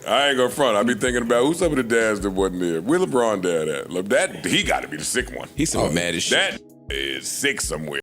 I ain't gonna front. I be thinking about who's some of the dads that wasn't there. Where LeBron dad at? Look, that he got to be the sick one. He's so mad as shit. That is sick somewhere.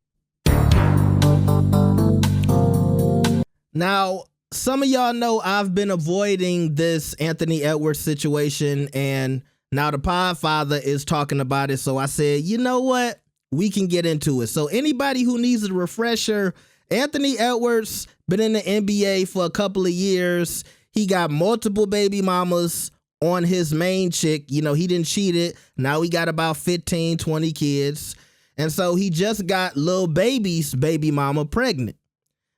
Now, some of y'all know I've been avoiding this Anthony Edwards situation, and now the Podfather is talking about it. So I said, you know what? We can get into it. So anybody who needs a refresher, Anthony Edwards been in the NBA for a couple of years. He got multiple baby mamas on his main chick. You know, he didn't cheat it. Now he got about 15, 20 kids. And so he just got Lil Baby's baby mama pregnant.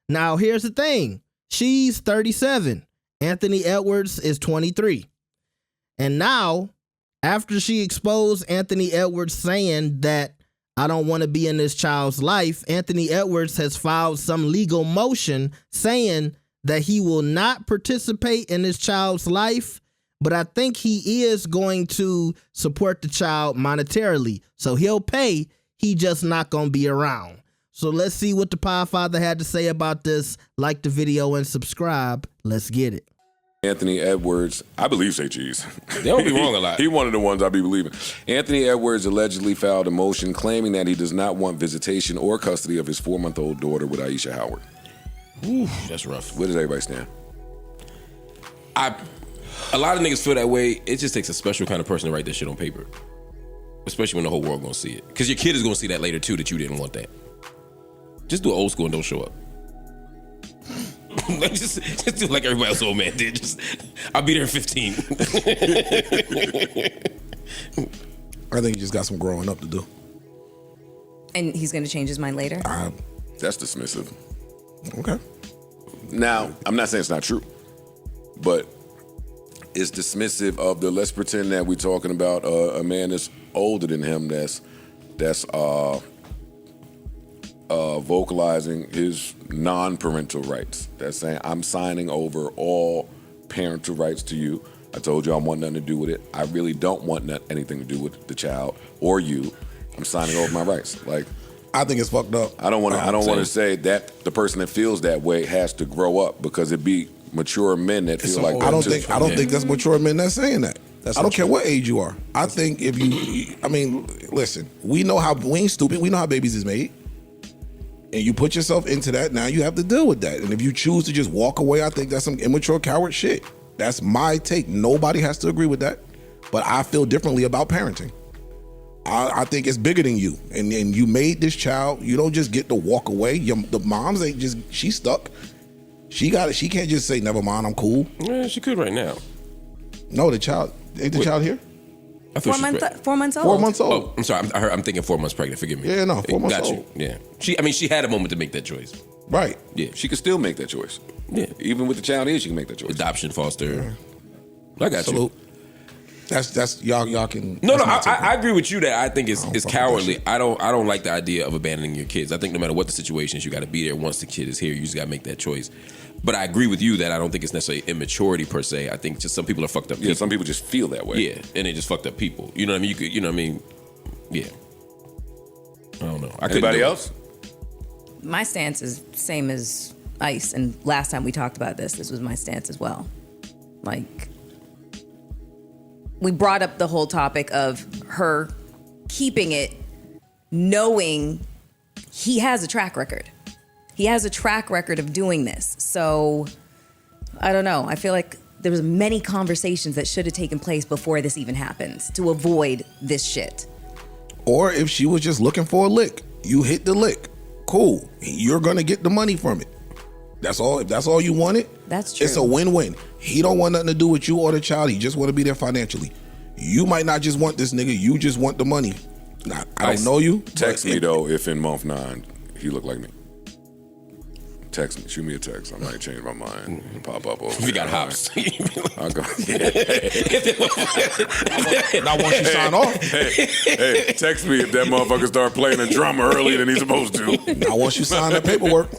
Now, here's the thing. She's 37. Anthony Edwards is 23. And now, after she exposed Anthony Edwards saying that I don't want to be in this child's life, Anthony Edwards has filed some legal motion saying that he will not participate in this child's life, but I think he is going to support the child monetarily. So he'll pay, he just not going to be around. So let's see what the Podfather had to say about this. Like the video and subscribe. Let's get it. Anthony Edwards, I believe say cheese. They don't be wrong a lot. He one of the ones I be believing. Anthony Edwards allegedly filed a motion claiming that he does not want visitation or custody of his 4-month-old daughter with Aisha Howard. Ooh, that's rough. Where does everybody stand? A lot of niggas feel that way. It just takes a special kind of person to write that shit on paper, especially when the whole world gonna see it. Because your kid is gonna see that later too, that you didn't want that. Just do it old school and don't show up. just do like everybody else old man did. Just, I'll be there in 15. I think he just got some growing up to do. And he's going to change his mind later? That's dismissive. Okay. Now, I'm not saying it's not true, but it's dismissive of the, let's pretend that we're talking about a man that's older than him that's vocalizing his non-parental rights. That's saying, I'm signing over all parental rights to you. I told you I want nothing to do with it. I really don't want anything to do with the child or you. I'm signing over my rights. Like, I think it's fucked up. I don't want to say that the person that feels that way has to grow up, because it be mature men that feel like that. I don't think that's mature men that's saying that. I don't care what age you are. I think if you, I mean, listen, we ain't stupid. We know how babies is made. And you put yourself into that, now you have to deal with that. And if you choose to just walk away, I think that's some immature coward shit. That's my take. Nobody has to agree with that. But I feel differently about parenting. I think it's bigger than you. And you made this child. You don't just get to walk away. The moms ain't just, she's stuck. She can't just say, never mind, I'm cool. Yeah, she could right now. No, the child, ain't the child here? 4 months old. 4 months old. Oh, I'm sorry. I'm thinking 4 months pregnant. Forgive me. Yeah, no, 4 months old. Yeah. She had a moment to make that choice. Right. Yeah. She could still make that choice. Yeah. Even with the child here, she can make that choice. Adoption, foster. Yeah. I got Salute. you. That's y'all can. No, I agree with you that I think it's cowardly. I don't like the idea of abandoning your kids. I think no matter what the situation is, you got to be there. Once the kid is here, you just got to make that choice. But I agree with you that I don't think it's necessarily immaturity per se. I think just some people are fucked up people. Yeah, some people just feel that way. Yeah, and they just fucked up people. You know what I mean? You know what I mean? Yeah. I don't know. Anybody else? My stance is same as Ice. And last time we talked about this was my stance as well. Like, we brought up the whole topic of her keeping it, knowing he has a track record. He has a track record of doing this. So, I don't know. I feel like there was many conversations that should have taken place before this even happens to avoid this shit. Or if she was just looking for a lick, you hit the lick. Cool. You're going to get the money from it. That's all. If that's all you wanted, that's true. It's a win-win. He don't want nothing to do with you or the child. He just want to be there financially. You might not just want this nigga. You just want the money. Now, I don't know you. Text me, though, if in month 9 he look like me. Text me. Shoot me a text. I might change my mind and pop up over. We got hops. I'll go. Not once you sign off. Hey, text me if that motherfucker start playing a drum earlier than he's supposed to. Not once you sign that paperwork.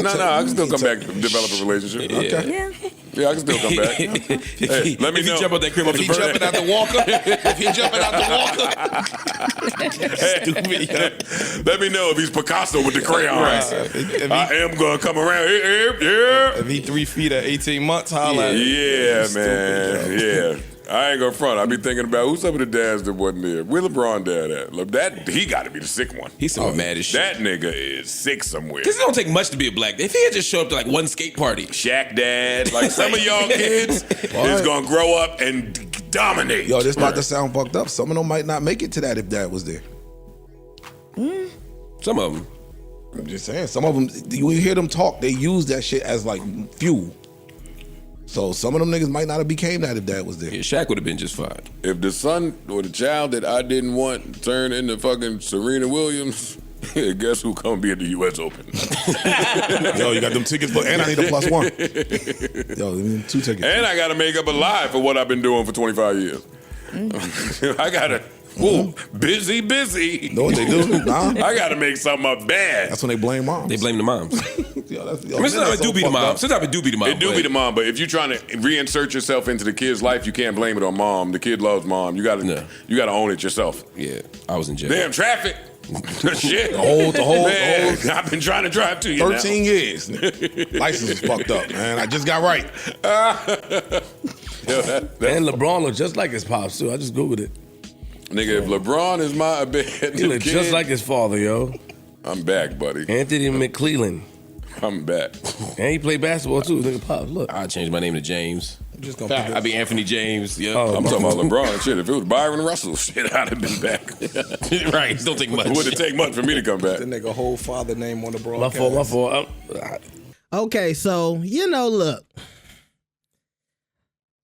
No, I can still come back and develop a relationship. Okay. Yeah. Yeah, I can still come back. Hey, let me if know. you jump out that crib off If the he bird. jumping out the walker, if he jumping out the walker, stupid. Let me know if he's Picasso with the crayons. If I am gonna come around. Yeah. he 3 feet at 18 months, holla. Yeah, man. Yeah. I ain't gonna front. I be thinking about who's some of the dads that wasn't there. Where LeBron dad at? Look, that he got to be the sick one. He's so mad as shit. That nigga is sick somewhere. Because it don't take much to be a black. If he had just showed up to like one skate party, Shaq dad, like some of y'all kids is gonna grow up and dominate. Yo, this about to sound fucked up. Some of them might not make it to that if dad was there. some of them. I'm just saying. Some of them, you hear them talk, they use that shit as like fuel. So some of them niggas might not have became that if dad was there. Yeah, Shaq would have been just fine. If the son or the child that I didn't want turned into fucking Serena Williams, guess who come be at the U.S. Open? Yo, you got them tickets, and I need a +1. Yo, give me 2 tickets. And I got to make up a lie for what I've been doing for 25 years. I got to, busy. Know what they do? Nah. I got to make something up bad. That's when they blame moms. They blame the moms. Yo, I mean, sometimes it do be the mom. Sometimes it do be the mom. It do be the mom, but if you're trying to reinsert yourself into the kid's life, you can't blame it on mom. The kid loves mom. You gotta own it yourself. Yeah, I was in jail. Damn traffic. Shit. The whole Man, I've been trying to drive to you 13 years. License is fucked up, man. I just got right. And LeBron looked just like his pops too. I just Googled it. Nigga, if LeBron is my He looked just like his father, yo. I'm back, buddy. Anthony McClellan. I'm back. And he played basketball too. Nigga pops, look. I changed my name to James. I'm just gonna put I'd be Anthony James. Yeah, Oh, I'm talking about LeBron. Shit, if it was Byron Russell, shit, I'd have been back. right. Don't take much. It wouldn't take much for me to come back. The nigga whole father name on the My broadcast. fault. Okay, so, look.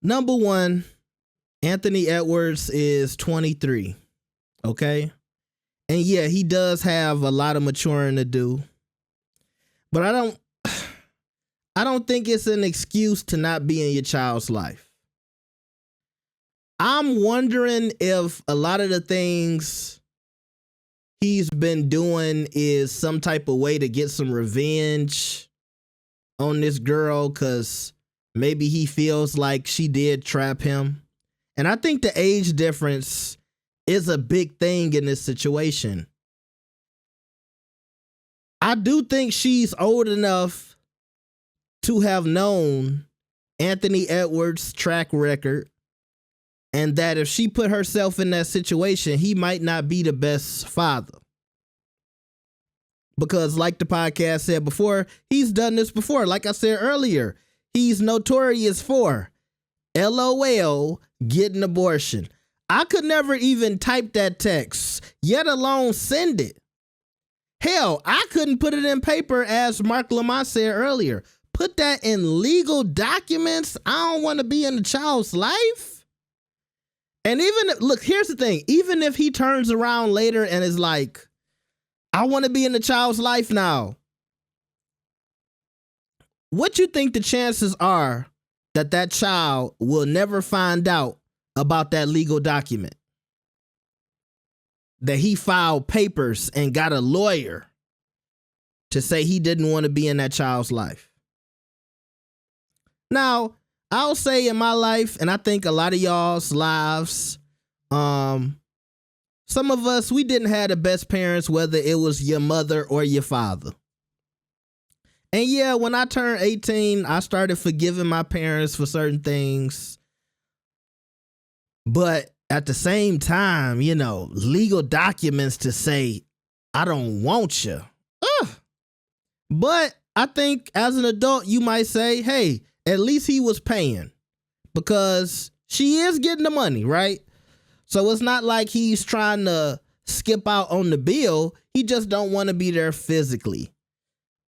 Number one, Anthony Edwards is 23. Okay? And yeah, he does have a lot of maturing to do. But I don't think it's an excuse to not be in your child's life. I'm wondering if a lot of the things he's been doing is some type of way to get some revenge on this girl, because maybe he feels like she did trap him. And I think the age difference is a big thing in this situation. I do think she's old enough to have known Anthony Edwards' track record, and that if she put herself in that situation, he might not be the best father. Because like the podcast said before, he's done this before. Like I said earlier, he's notorious for LOL, get an abortion. I could never even type that text, yet alone send it. Hell, I couldn't put it in paper, as Mark Lamont said earlier. Put that in legal documents. I don't want to be in the child's life. And look, here's the thing. Even if he turns around later and is like, I want to be in the child's life now. What you think the chances are that child will never find out about that legal document? That he filed papers and got a lawyer to say he didn't want to be in that child's life. Now, I'll say in my life, and I think a lot of y'all's lives, some of us, we didn't have the best parents, whether it was your mother or your father. And yeah, when I turned 18, I started forgiving my parents for certain things. But at the same time, legal documents to say, I don't want you. But I think as an adult, you might say, hey, at least he was paying, because she is getting the money, right? So it's not like he's trying to skip out on the bill. He just don't want to be there physically.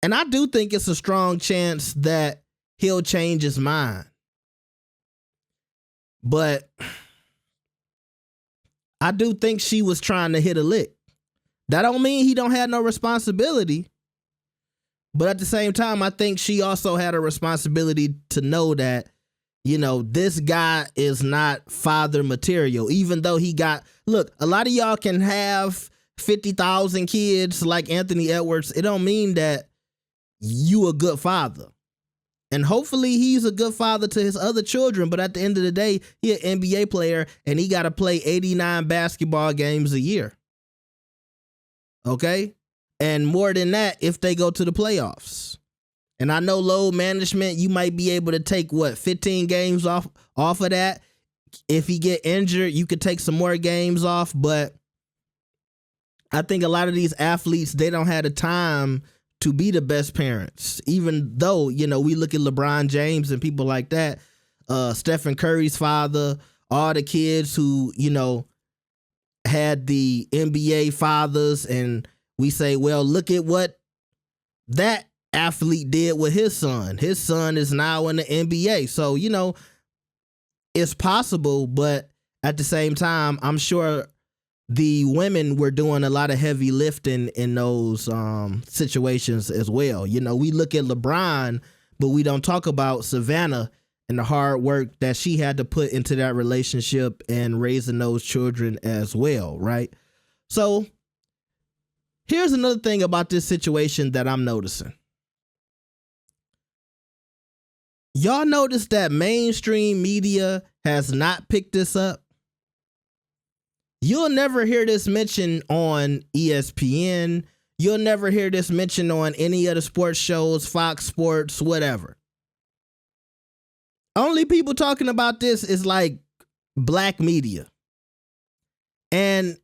And I do think it's a strong chance that he'll change his mind. But I do think she was trying to hit a lick. That don't mean he don't have no responsibility. But at the same time, I think she also had a responsibility to know that, this guy is not father material, even though look, a lot of y'all can have 50,000 kids like Anthony Edwards. It don't mean that you a good father. And hopefully he's a good father to his other children. But at the end of the day, he's an NBA player and he got to play 89 basketball games a year. Okay? And more than that if they go to the playoffs. And I know load management, you might be able to take, 15 games off of that. If he get injured, you could take some more games off. But I think a lot of these athletes, they don't have the time to be the best parents. Even though, we look at LeBron James and people like that, Stephen Curry's father, all the kids who, had the NBA fathers, and we say, well, look at what that athlete did with his son. His son is now in the NBA. So, it's possible, but at the same time, I'm sure the women were doing a lot of heavy lifting in those situations as well. We look at LeBron, but we don't talk about Savannah and the hard work that she had to put into that relationship and raising those children as well, right? So here's another thing about this situation that I'm noticing. Y'all notice that mainstream media has not picked this up? You'll never hear this mentioned on ESPN. You'll never hear this mentioned on any of the sports shows, Fox Sports, whatever. Only people talking about this is like black media. And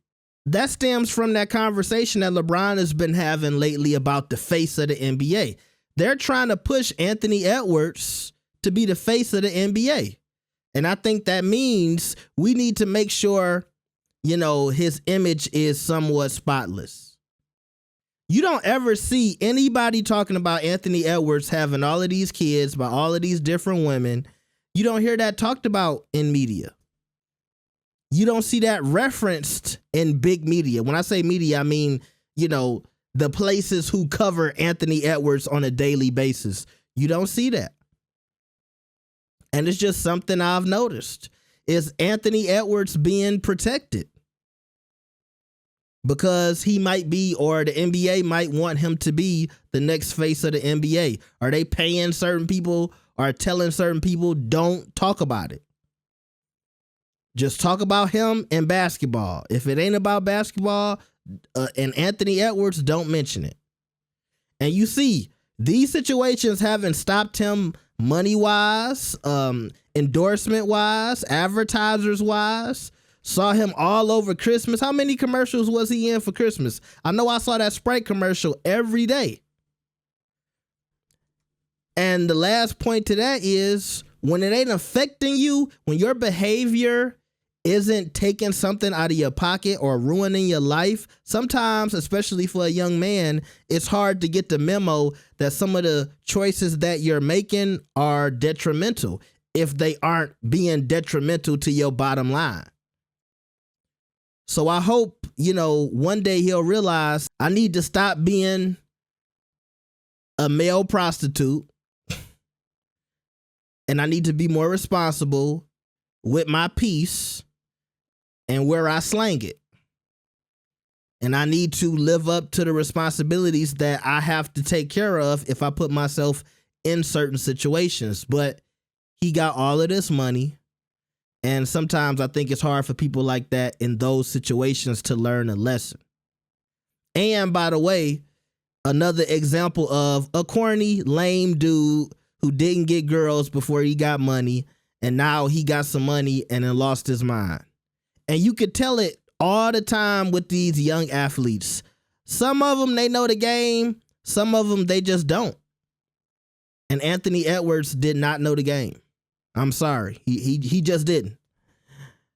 that stems from that conversation that LeBron has been having lately about the face of the NBA. They're trying to push Anthony Edwards to be the face of the NBA. And I think that means we need to make sure, his image is somewhat spotless. You don't ever see anybody talking about Anthony Edwards having all of these kids by all of these different women. You don't hear that talked about in media. You don't see that referenced in big media. When I say media, I mean, the places who cover Anthony Edwards on a daily basis. You don't see that. And it's just something I've noticed. Is Anthony Edwards being protected? Because he might be, or the NBA might want him to be the next face of the NBA. Are they paying certain people or telling certain people don't talk about it? Just talk about him and basketball. If it ain't about basketball and Anthony Edwards, don't mention it. And you see, these situations haven't stopped him money-wise, endorsement-wise, advertisers-wise. Saw him all over Christmas. How many commercials was he in for Christmas? I know I saw that Sprite commercial every day. And the last point to that is, when it ain't affecting you, when your behavior isn't taking something out of your pocket or ruining your life, sometimes, especially for a young man, it's hard to get the memo that some of the choices that you're making are detrimental if they aren't being detrimental to your bottom line. So I hope, one day he'll realize I need to stop being a male prostitute and I need to be more responsible with my piece and where I slang it. And I need to live up to the responsibilities that I have to take care of if I put myself in certain situations. But he got all of this money. And sometimes I think it's hard for people like that in those situations to learn a lesson. And by the way, another example of a corny, lame dude who didn't get girls before he got money. And now he got some money and then lost his mind. And you could tell it all the time with these young athletes. Some of them, they know the game. Some of them, they just don't. And Anthony Edwards did not know the game. I'm sorry. He just didn't.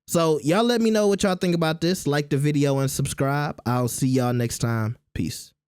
So y'all let me know what y'all think about this. Like the video and subscribe. I'll see y'all next time. Peace.